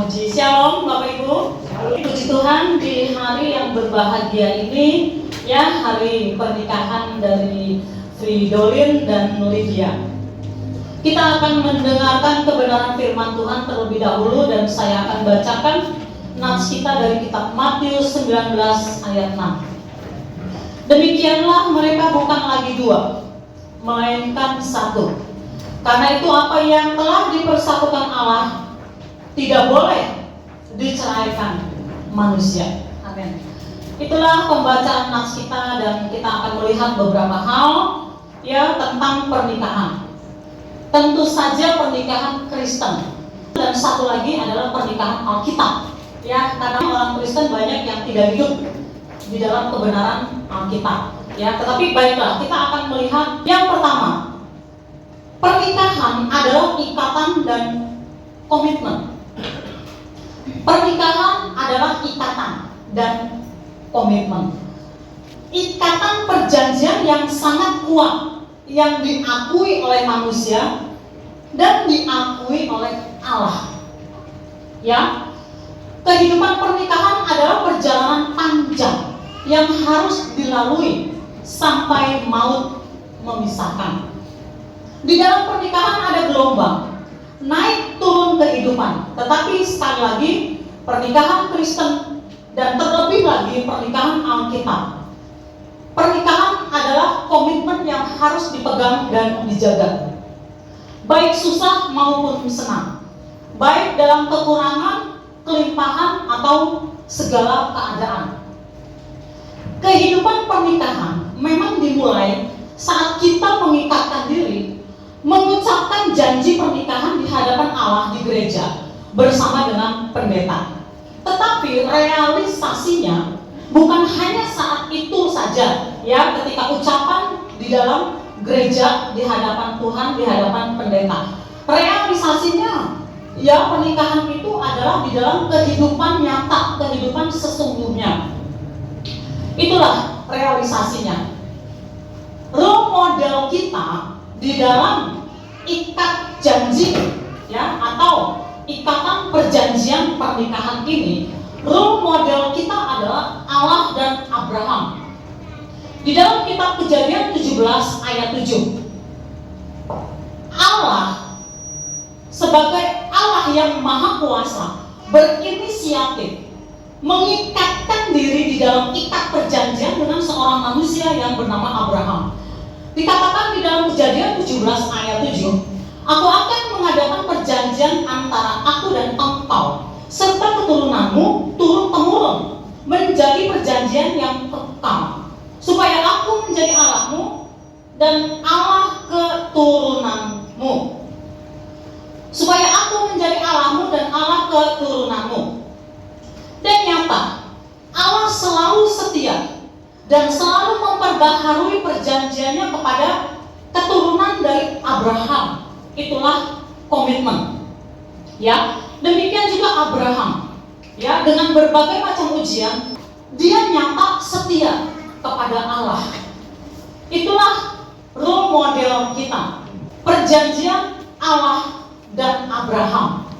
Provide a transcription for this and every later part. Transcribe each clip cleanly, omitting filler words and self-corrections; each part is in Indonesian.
Puji Shalom Bapak Ibu. Puji Tuhan di hari yang berbahagia ini, ya, hari pernikahan dari Fridolin dan Lydia. Kita akan mendengarkan kebenaran firman Tuhan terlebih dahulu, dan saya akan bacakan nats kita dari kitab Matius 19 ayat 6. Demikianlah mereka bukan lagi dua, melainkan satu. Karena itu apa yang telah dipersatukan Allah tidak boleh diceraikan manusia. Amin. Itulah pembacaan nats kita, dan kita akan melihat beberapa hal, ya, tentang pernikahan. Tentu saja pernikahan Kristen, dan satu lagi adalah pernikahan Alkitab, ya, karena orang Kristen banyak yang tidak hidup di dalam kebenaran Alkitab, ya. Tetapi baiklah, kita akan melihat yang pertama, pernikahan adalah ikatan dan komitmen. Pernikahan adalah ikatan dan komitmen. Ikatan perjanjian yang sangat kuat, yang diakui oleh manusia dan diakui oleh Allah. Ya, kehidupan pernikahan adalah perjalanan panjang yang harus dilalui sampai maut memisahkan. Di dalam pernikahan ada gelombang, naik turun kehidupan. Tetapi sekali lagi, pernikahan Kristen dan terlebih lagi pernikahan Alkitab, pernikahan adalah komitmen yang harus dipegang dan dijaga, baik susah maupun senang, baik dalam kekurangan, kelimpahan, atau segala keadaan. Kehidupan pernikahan memang dimulai saat kita mengikatkan diri, mengucapkan janji pernikahan di hadapan Allah di gereja bersama dengan pendeta. Tetapi realisasinya bukan hanya saat itu saja, ya, ketika ucapan di dalam gereja di hadapan Tuhan, di hadapan pendeta. Realisasinya, ya, pernikahan itu adalah di dalam kehidupan nyata, kehidupan sesungguhnya. Itulah realisasinya. Role model kita di dalam ikat janji, ya, atau ikatan perjanjian pernikahan ini, role model kita adalah Allah dan Abraham. Di dalam kitab Kejadian 17 ayat 7, Allah sebagai Allah yang maha kuasa berinisiatif mengikatkan diri di dalam ikat perjanjian dengan seorang manusia yang bernama Abraham. Dikatakan di dalam Kejadian 17 ayat 7, aku akan mengadakan perjanjian antara aku dan engkau serta keturunanmu turun-temurun menjadi perjanjian yang kekal, supaya aku menjadi Allahmu dan Allah keturunanmu. Supaya aku menjadi Allahmu dan Allah keturunanmu. Dan nyata, Allah selalu setia dan selalu memperbaharui perjanjiannya kepada keturunan dari Abraham. Itulah komitmen. Ya, demikian juga Abraham. Ya, dengan berbagai macam ujian, dia nyata setia kepada Allah. Itulah role model kita. Perjanjian Allah dan Abraham.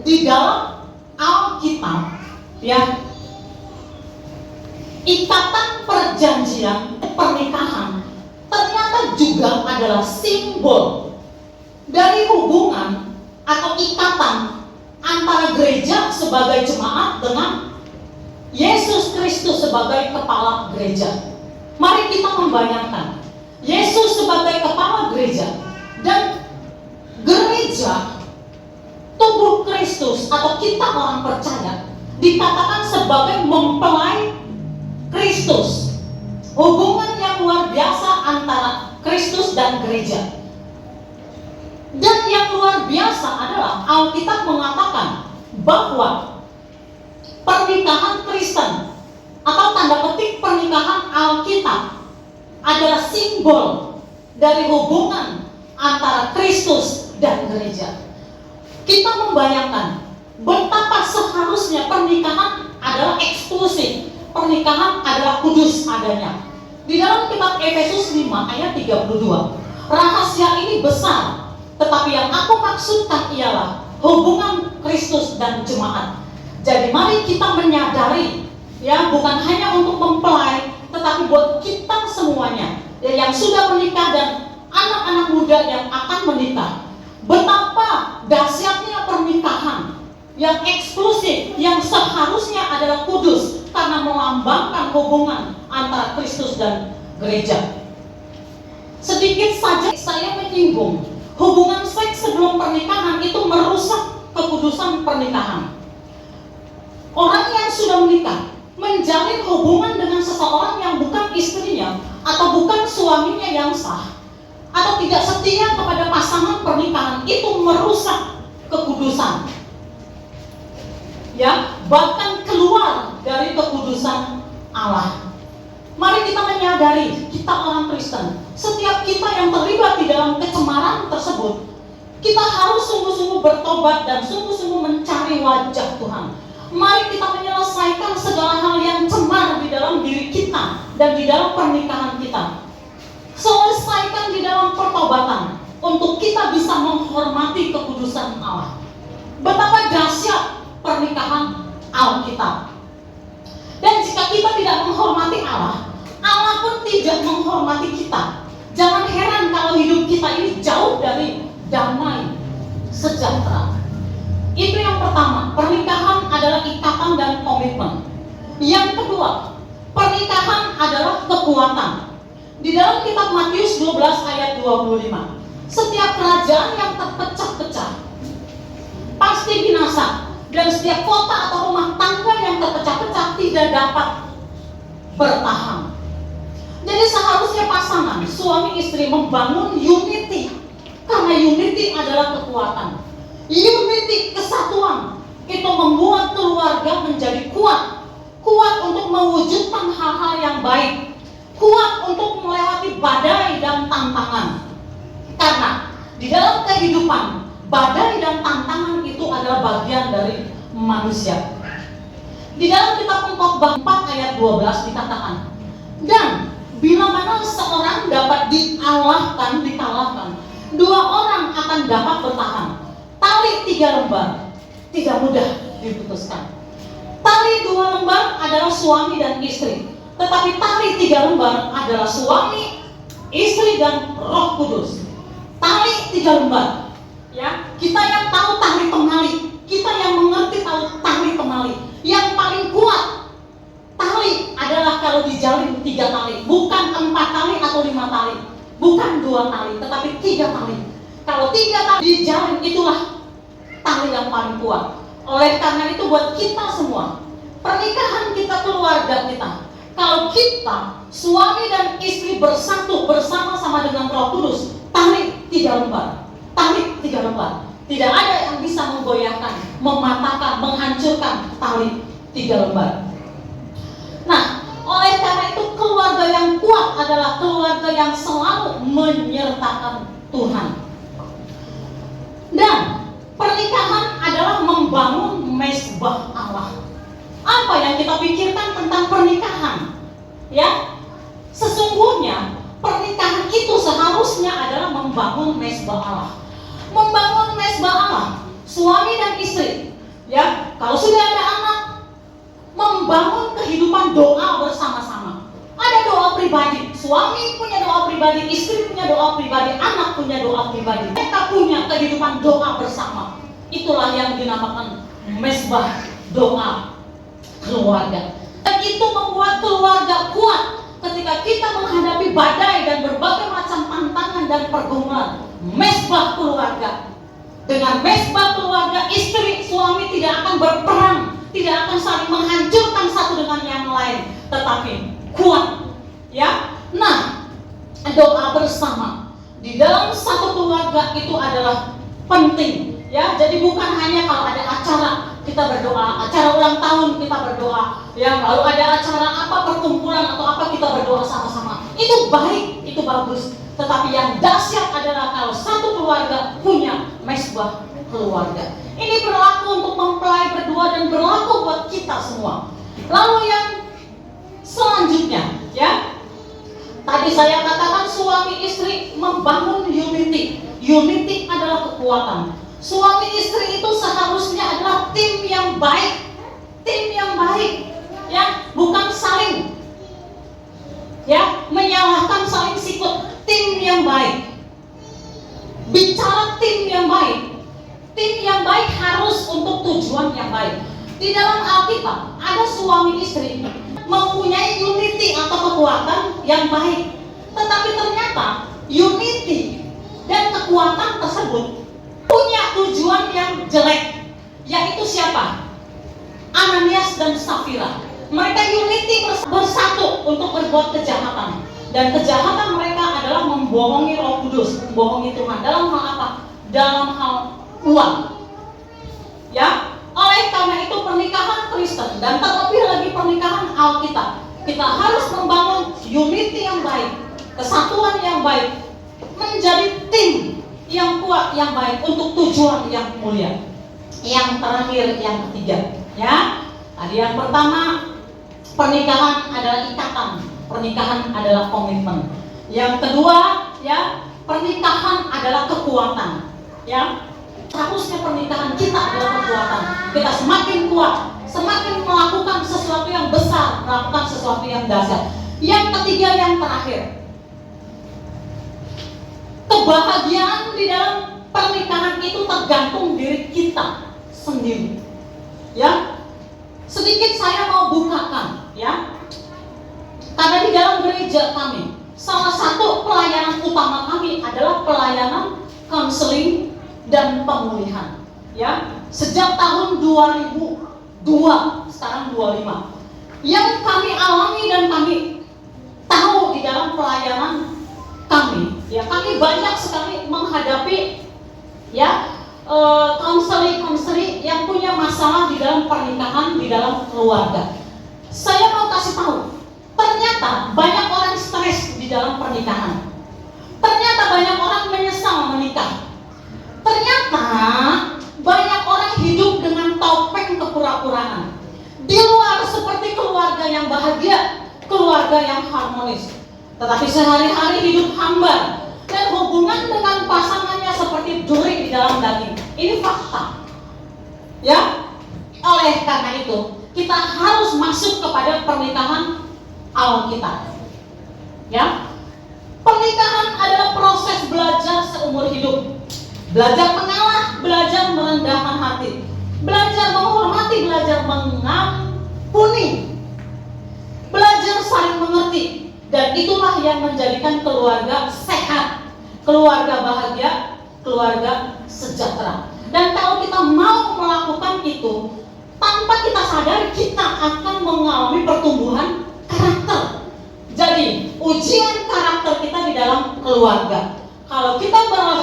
Di dalam Alkitab, ya, ikatan perjanjian pernikahan ternyata juga adalah simbol dari hubungan atau ikatan antara gereja sebagai jemaat dengan Yesus Kristus sebagai kepala gereja. Mari kita membayangkan Yesus sebagai kepala gereja dan gereja, tubuh Kristus atau kita orang percaya, dikatakan sebagai mempelai Kristus. Hubungan yang luar biasa antara Kristus dan gereja. Dan yang luar biasa adalah Alkitab mengatakan bahwa pernikahan Kristen atau tanda petik pernikahan Alkitab adalah simbol dari hubungan antara Kristus dan gereja. Kita membayangkan betapa seharusnya pernikahan adalah eksklusif, pernikahan adalah kudus adanya. Di dalam kitab Efesus 5 ayat 32, rahasia ini besar, tetapi yang aku maksudkan ialah hubungan Kristus dan jemaat. Jadi mari kita menyadari, ya, bukan hanya untuk mempelai, tetapi buat kita semuanya, ya, yang sudah menikah dan anak-anak muda yang akan menikah, betapa dahsyatnya pernikahan yang eksklusif, yang seharusnya adalah kudus karena melambangkan hubungan antara Kristus dan gereja. Sedikit saja saya menyinggung, hubungan seks sebelum pernikahan itu merusak kekudusan pernikahan. Orang yang sudah menikah menjalin hubungan dengan seseorang yang bukan istrinya atau bukan suaminya yang sah, atau tidak setia kepada pasangan pernikahan, itu merusak kekudusan, ya, bahkan keluar dari kekudusan Allah. Mari kita menyadari, kita orang Kristen, setiap kita yang terlibat di dalam kecemaran tersebut, kita harus sungguh-sungguh bertobat dan sungguh-sungguh mencari wajah Tuhan. Mari kita menyelesaikan segala hal yang cemar di dalam diri kita dan di dalam pernikahan kita. Selesaikan di dalam pertobatan untuk kita bisa menghormati kekudusan Allah. Betapa dahsyat pernikahan Alkitab. Dan jika kita tidak menghormati Allah, Allah pun tidak menghormati kita. Jangan heran kalau hidup kita ini jauh dari damai, sejahtera. Itu yang pertama, pernikahan adalah ikatan dan komitmen. Yang kedua, pernikahan adalah kekuatan. Di dalam kitab Matius 12 ayat 25, setiap kerajaan yang terpecah-pecah pasti binasa, dan setiap kota atau rumah tangga yang terpecah-pecah tidak dapat bertahan. Jadi seharusnya pasangan, suami istri membangun unity, karena unity adalah kekuatan. Unity, kesatuan, itu membuat keluarga menjadi kuat. Kuat untuk mewujudkan hal-hal yang baik, kuat untuk melewati badai dan tantangan. Karena di dalam kehidupan, badai dan tantangan itu adalah bagian dari manusia. Di dalam kitab Pengkhotbah 4 ayat 12 dikatakan, dan bila mana seorang dapat dikalahkan, dua orang akan dapat bertahan. Tali 3 lembar tidak mudah diputuskan. Tali 2 lembar adalah suami dan istri, tetapi tali 3 lembar adalah suami, istri, dan Roh Kudus. Tali 3 lembar, ya, kita yang tahu tali temali, kita yang mengerti tahu tali temali. Yang paling kuat tali adalah kalau dijalin 3 tali, bukan 4 tali atau 5 tali, bukan 2 tali, tetapi 3 tali. Kalau 3 tali dijalin, itulah tali yang paling kuat. Oleh karena itu buat kita semua, pernikahan kita, keluarga kita, kalau kita suami dan istri bersatu bersama-sama dengan Roh Kudus, tali 3 lembar, tali 3 lembar. Tidak ada yang bisa menggoyahkan, mematahkan, menghancurkan tali 3 lembar. Nah, oleh karena itu keluarga yang kuat adalah keluarga yang selalu menyertakan Tuhan. Dan pernikahan adalah membangun mezbah Allah. Apa yang kita pikirkan tentang pernikahan? Ya, sesungguhnya pernikahan itu seharusnya adalah membangun mezbah Allah. Membangun mezbah Allah, suami dan istri. Ya, kalau sudah ada anak, membangun kehidupan doa bersama-sama. Ada doa pribadi, suami punya doa pribadi, istri punya doa pribadi, anak punya doa pribadi. Mereka punya kehidupan doa bersama. Itulah yang dinamakan mezbah doa keluarga. Dan itu membuat keluarga kuat ketika kita menghadapi badai dan berbagai macam tantangan dan pergumulan. Mezbah keluarga. Dengan mezbah keluarga, istri, suami tidak akan berperang, tidak akan saling menghancurkan satu dengan yang lain, tetapi kuat. Ya, nah, doa bersama di dalam satu keluarga itu adalah penting. Ya, jadi bukan hanya kalau ada acara kita berdoa, acara ulang tahun kita berdoa, ya, kalau ada acara apa, perkumpulan atau apa, kita berdoa sama-sama. Itu baik, itu bagus. Tetapi yang dahsyat adalah kalau satu keluarga punya mezbah keluarga. Ini berlaku untuk mempelai berdua dan berlaku buat kita semua. Lalu yang selanjutnya, ya, tadi saya katakan suami istri membangun unity. Unity adalah kekuatan. Suami istri itu seharusnya adalah tim yang baik, ya, bukan saling, ya, menyalahkan, saling sikut. Tim yang baik, bicara tim yang baik harus untuk tujuan yang baik. Di dalam Alkitab ada suami istri mempunyai unity atau kekuatan yang baik, tetapi ternyata unity dan kekuatan tersebut punya tujuan yang jelek, yaitu siapa? Ananias dan Safira. Mereka unity bersatu untuk berbuat kejahatan, dan kejahatan mereka adalah membohongi Roh Kudus, membohongi Tuhan. Dalam hal apa? Dalam hal uang. Ya, oleh karena itu pernikahan Kristen dan terlebih lagi pernikahan Alkitab, kita harus membangun unity yang baik, kesatuan yang baik, menjadi tim yang kuat, yang baik untuk tujuan yang mulia. Yang terakhir, yang ketiga, ya. Tadi yang pertama, pernikahan adalah ikatan, pernikahan adalah komitmen. Yang kedua, ya, pernikahan adalah kekuatan, ya. Seharusnya pernikahan kita adalah kekuatan. Kita semakin kuat, semakin melakukan sesuatu yang besar, melakukan sesuatu yang dahsyat. Yang ketiga, yang terakhir, kebahagiaan di dalam pernikahan itu tergantung diri kita sendiri. Ya, sedikit saya mau bukakan, ya. Karena di dalam gereja kami, salah satu pelayanan utama kami adalah pelayanan konseling dan pemulihan. Ya, sejak tahun 2002, sekarang 25. Yang kami alami dan kami tahu di dalam pelayanan kami, ya, kami banyak sekali menghadapi, ya, konseling yang punya masalah di dalam pernikahan, di dalam keluarga. Saya mau kasih tahu, ternyata banyak orang stres di dalam pernikahan. Ternyata banyak orang menyesal menikah. Ternyata banyak orang hidup dengan topeng kepura-puraan. Di luar seperti keluarga yang bahagia, keluarga yang harmonis, tetapi sehari-hari hidup hambar dan hubungan dengan pasangannya seperti duri di dalam daging. Ini fakta. Ya, oleh karena itu kita harus masuk kepada pernikahan Alkitab. Ya, pernikahan adalah proses belajar seumur hidup. Belajar mengalah, belajar merendahkan hati, belajar menghormati, belajar mengampuni, belajar saling mengerti. Dan itulah yang menjadikan keluarga sehat, keluarga bahagia, keluarga sejahtera. Dan kalau kita mau melakukan itu, tanpa kita sadar kita akan mengalami pertumbuhan karakter. Jadi ujian karakter kita di dalam keluarga, kalau kita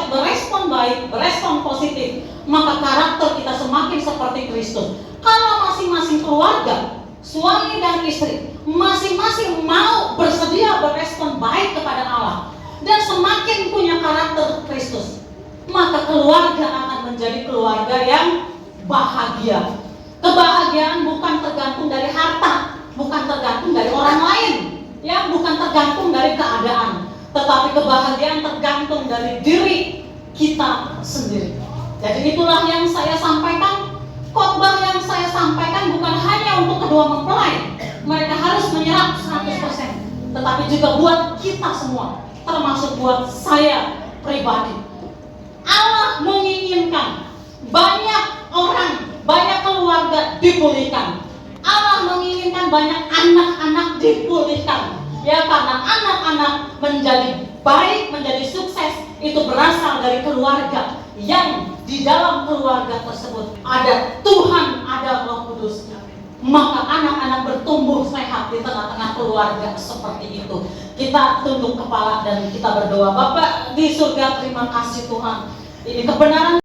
berespon baik, berespon positif, maka karakter kita semakin seperti Kristus. Kalau masing-masing keluarga, suami dan istri, masing-masing mau bersedia berespon baik kepada Allah dan semakin punya karakter Kristus, maka keluarga akan menjadi keluarga yang bahagia. Kebahagiaan bukan tergantung dari harta, bukan tergantung dari orang lain, ya, bukan tergantung dari keadaan, tetapi kebahagiaan tergantung dari diri kita sendiri. Jadi itulah yang saya sampaikan. Khotbah yang saya sampaikan bukan hanya untuk kedua mempelai, mereka harus menyerap 100%, tetapi juga buat kita semua, termasuk buat saya pribadi. Allah menginginkan banyak orang, banyak keluarga dipulihkan. Allah menginginkan banyak anak-anak dipulihkan. Ya, karena anak-anak menjadi baik, menjadi sukses, itu berasal dari keluarga yang di dalam keluarga tersebut ada Tuhan, ada Roh Kudus. Maka anak-anak bertumbuh sehat di tengah-tengah keluarga seperti itu. Kita tunduk kepala dan kita berdoa. Bapa di surga, terima kasih Tuhan. Ini kebenaran